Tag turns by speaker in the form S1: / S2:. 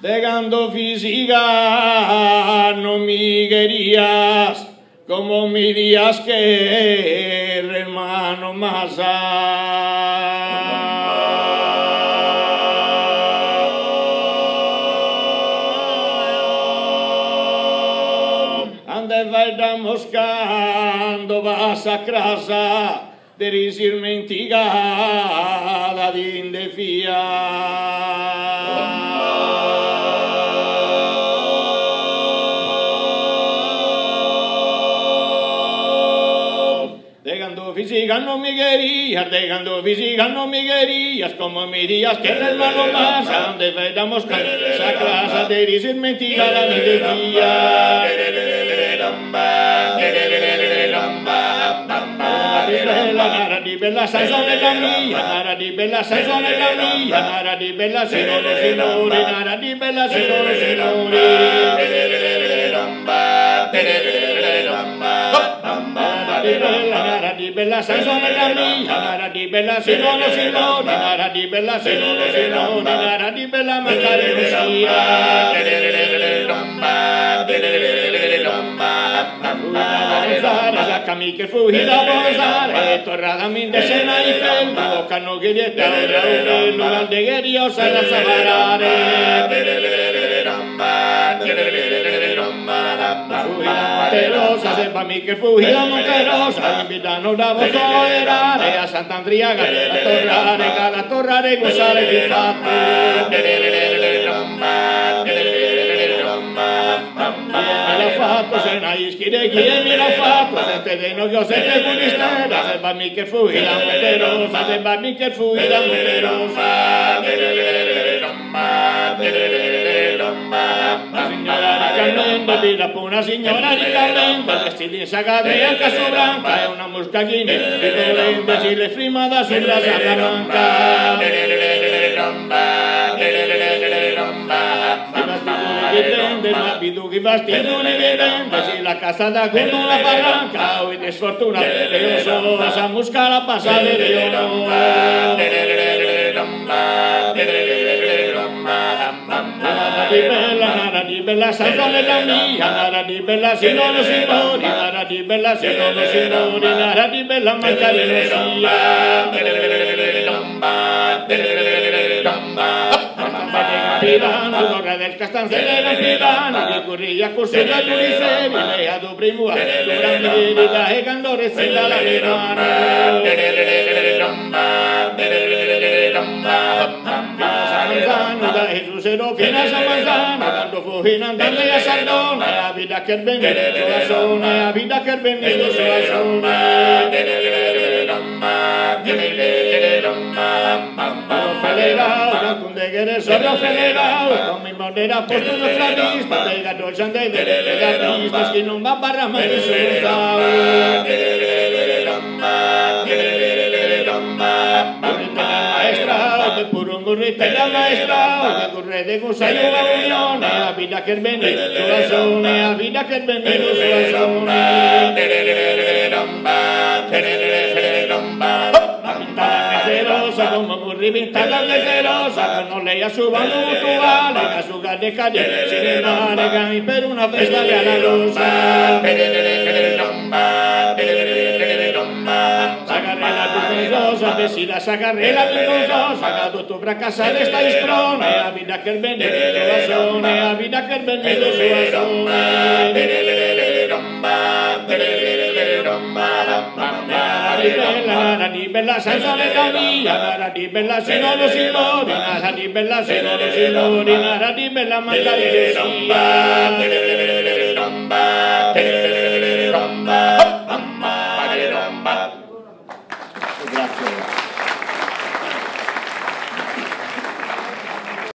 S1: Dejando física no me querías como me días que hermano Masa. Ande vayamos cuando vas a casa de decir mentigada de indefía. Física no me querías, dejando física no me querías, como me dirías que el hermano más, a donde vayamos con esa clase de decir mentira la mi decía. Nara di bella sanzone la mia, nara di bella sanzone la mia, nara di bella signore signore, nara di bella signore signore. Nara di bella sanzone la mia, nara di bella signore signore, nara di bella signore signore, nara di bella mancare sia. Sacami che fui da posare, tornata mi indecena in fello, canno che dieta ora non de che io sa la savarare. Fui la Monterosa, sepami che fui la Monterosa, invitano da vosoerare a Sant'Andriaga, a torrare, gozare di fatto. Me l'ha fatto, se n'hai schide chi me l'ha fatto, se te deno che ho sette punistera, sepami che fui la Monterosa, sepami che fui la Monterosa. La signora ricamente, una signora ricamente, vestita in saga bianca su branca, e una moscachina dolente, si le frimata sulla Salamanca. Che vestito evidente, si la casata con una barranca, hoy de sfortuna, io solo sa musca la passare di oro. Nara di bella sanzone la mia, nara di bella signore signori, nara di bella signore signori, nara di bella mancare sia. Pirano, torre del Castanzelle Pirano, che corria corsella di Uliseri, lei ad Obrimua, Durammirida e Candorezzella la Milano. Manzano, da Jesus e Rofina San Manzano, quando fu in andare a Sardona, a vida che benvenuto sulla zona, a vida che benvenuto sulla zona. Solo federal, con mi moneda posto de flavista, de gatos de gatistas, que non va para más de su maestra, de puro burrita la maestra, de corre de gusayo a unión, a vida que vende su zona, a vida que vende su zona. Como burrivintada de cerosa, no leía su bando mutual, a su de calle, sin embargo, y per una festa de la rosa. Sacarrela vergonzosa, vecina sacarrela vergonzosa, cada tu fracasa de esta isprona, a vida que el veneno su zona, a vida que el veneno su zona. Nara di bella sanzone la mia, nara di bella signore signori, nara di bella signore signori, nara di bella mancare sia.